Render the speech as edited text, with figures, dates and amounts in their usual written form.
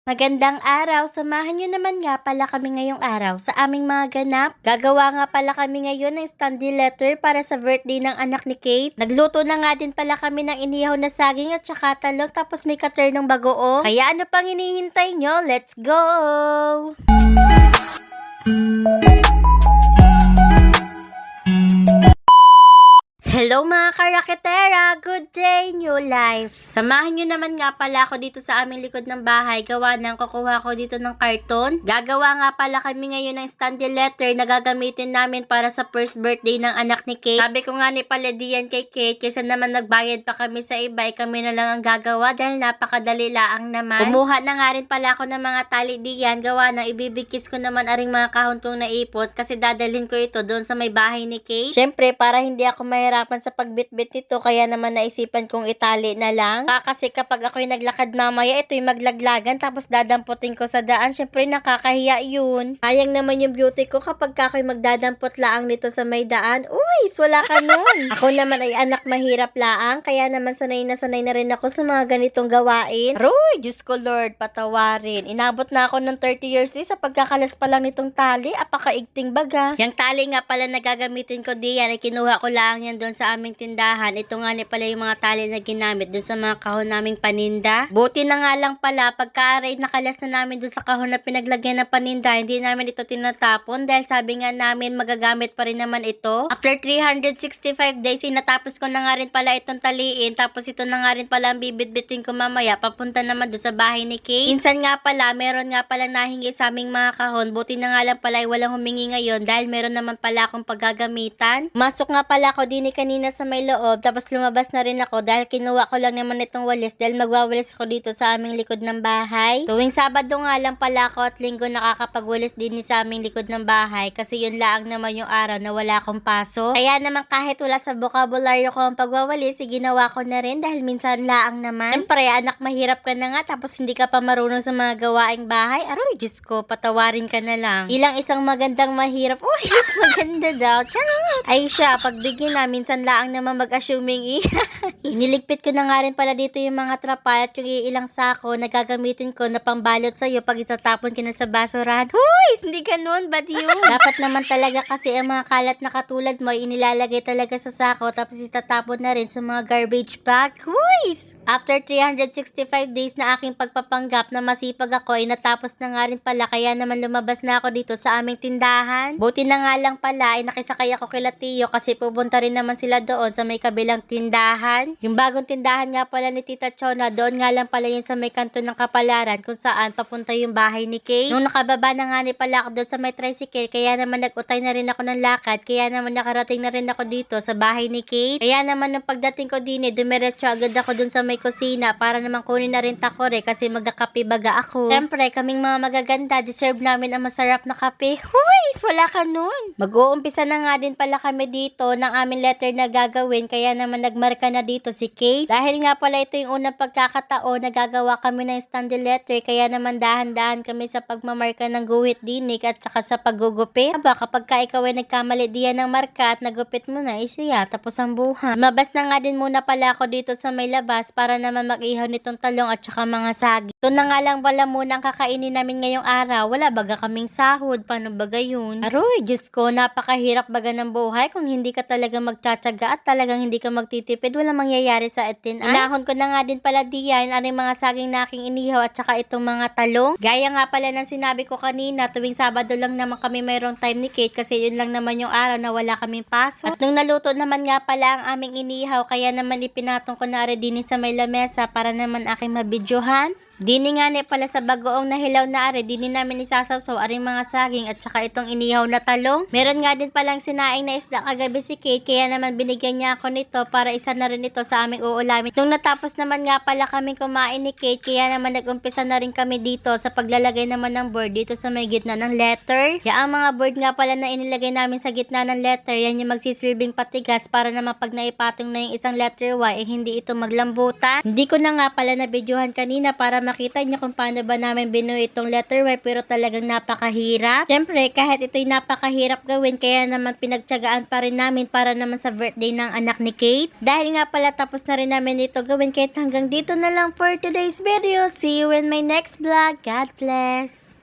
Magandang araw, samahan niyo naman nga pala kami ngayong araw sa aming mga ganap. Gagawa nga pala kami ngayon ng standee letter para sa birthday ng anak ni Kate. Nagluto na nga din pala kami ng inihaw na saging at saka talong tapos may cutter ng bagoong. Kaya ano pang hinihintay nyo? Let's go! Hello mga karaketera! Good day, new life! Samahan nyo naman nga pala ako dito sa aming likod ng bahay. Gawa ng kukuha ko dito ng karton. Gagawa nga pala kami ngayon ng standee letter na gagamitin namin para sa first birthday ng anak ni Kate. Sabi ko nga ni Paladian kay Kate, kaysa naman nagbayad pa kami sa iba, kami na lang ang gagawa dahil napakadali laang naman. Kumuha na nga rin pala ako ng mga tali diyan. Gawa ng ibibigkis ko naman aring mga kahon kong naipot kasi dadalhin ko ito doon sa may bahay ni Kate. Syempre, para hindi ako mahirapan sa pagbitbit nito, kaya naman naisipan kong itali na lang. Kasi kapag ako'y naglakad mamaya, ito'y maglaglagan tapos dadamputin ko sa daan. Syempre, nakakahiya yun. Sayang naman yung beauty ko kapag ako'y magdadampot laang nito sa may daan. Uy, wala ka nun. Ako naman ay anak mahirap laang, kaya naman sanay na rin ako sa mga ganitong gawain. Roy, Diyos ko Lord, patawarin. Inabot na ako ng 30 years sa pagkakalas pa lang nitong tali. Apakaigting baga. Yung tali nga pala na gagamitin ko diyan, ay kinuha ko lang yan doon sa aming tindahan. Ito nga ni pala yung mga tali na ginamit doon sa mga kahon naming paninda. Buti na nga lang pala, pagka-aray nakalas na namin doon sa kahon na pinaglagyan ng paninda, hindi namin ito tinatapon dahil sabi nga namin magagamit pa rin naman ito. After 365 days, natapos ko na nga rin pala itong taliin. Tapos ito na nga rin pala ang bibitbitin ko mamaya. Papunta naman doon sa bahay ni Kate. Minsan nga pala, meron nga pala nahingi sa aming mga kahon. Buti na nga lang pala ay walang humingi ngayon dahil meron naman pala akong paggagamitan. Masok nga pala ako din kanina sa may loob, tapos lumabas na rin ako dahil kinuha ko lang naman itong walis dahil magwawalis ako dito sa aming likod ng bahay. Tuwing Sabado nga lang pala ako at Linggo nakakapagwalis din sa aming likod ng bahay kasi yun lang naman yung araw na wala akong pasok. Kaya naman kahit wala sa bokabularyo ko ang pagwawalis, ginawa ko na rin dahil minsan laang naman. Siyempre, anak mahirap ka na nga tapos hindi ka pa marunong sa mga gawaing bahay. Aroy, Diyos ko, patawarin ka na lang. Ilang isang magandang mahirap. Uy, mas maganda daw. Charot! Ay siya, pagbigyan na, minsan laang naman mag-assuming Iniligpit ko na nga rin pala dito yung mga trapal at yung ilang sako na gagamitin ko na pambalot sa'yo pag itatapon ka na sa basurahan. Huy! Hindi ganun, ba't yun? Dapat naman talaga kasi ang mga kalat na katulad mo inilalagay talaga sa sako tapos itatapon na rin sa mga garbage bag. Huy! After 365 days na aking pagpapanggap na masipag ako, ay natapos na nga rin pala kaya naman lumabas na ako dito sa aming tindahan. Buti na nga lang pala ay nakisakay ako kila Tiyo kasi pupunta rin naman sila doon sa may kabilang tindahan. Yung bagong tindahan nga pala ni Tita Chona, doon nga lang pala yun sa may kanto ng Kapalaran kung saan papunta yung bahay ni Kate. Nung nakababa na nga ni pala ako doon sa may tricycle, kaya naman nag-utay na rin ako ng lakad, kaya naman nakarating na rin ako dito sa bahay ni Kate. Kaya naman nung pagdating ko din dumiretso agad ako doon sa may kusina para naman kunin na rin takore kasi magkakape baga ako. Siyempre, kaming mga magaganda, deserve namin ang masarap na kape. Huy! Wala ka nun. Mag-uumpisa na nga din pala kami dito ng aming letter na gagawin, kaya naman nagmarka na dito si Kate. Dahil nga pala ito yung unang pagkakataon na gagawa kami ng standee letter, kaya naman dahan-dahan kami sa pagmamarka ng guhit dinik at saka sa paggugupit. Aba, kapag ka ikaw ay nagkamali diyan ng marka at nagupit mo na, isiya, tapos ang buhay. Mabas na nga din muna pala ako dito sa may labas para naman mag-ihaw nitong talong at saka mga sagi. Ito na nga lang pala muna ang kakainin namin ngayong araw. Wala baga kaming sahod. Paano baga yun? Aroy, Diyos ko, napakahirap baga ng buhay kung hindi ka talaga magtsatsaga at talagang hindi ka magtitipid. Wala mangyayari sa atin. Inahon ko na nga din pala diyan ang mga saging na aking inihaw at saka itong mga talong. Gaya nga pala ng sinabi ko kanina, tuwing Sabado lang naman kami mayroong time ni Kate kasi yun lang naman yung araw na wala kaming pasok. At nung naluto naman nga pala ang aming inihaw, kaya naman ipinatong ko na rin din sa may lamesa para naman aking mabidyohan. Dini nga ni pala sa bagoong nahilaw na are, dini namin isasawsaw aring mga saging at saka itong inihaw na talong. Meron nga din palang sinaing na isda kagabi si Kate, kaya naman binigyan niya ako nito para isa na rin ito sa aming uulamin. Nung natapos naman nga pala kami kumain ni Kate, kaya naman nag-umpisa na rin kami dito sa paglalagay naman ng board dito sa may gitna ng letter. Ang mga board nga pala na inilagay namin sa gitna ng letter, yan yung magsisilbing patigas para naman pag naipatong na yung isang letter Y, hindi ito maglambutan. Hindi ko na nga pala na videohan kanina para makita nyo kung paano ba namin binuo itong letter Y, pero talagang napakahirap. Syempre, kahit ito'y napakahirap gawin, kaya naman pinagtyagaan pa rin namin para naman sa birthday ng anak ni Kate. Dahil nga pala tapos na rin namin ito gawin, kahit hanggang dito na lang for today's video. See you in my next vlog. God bless!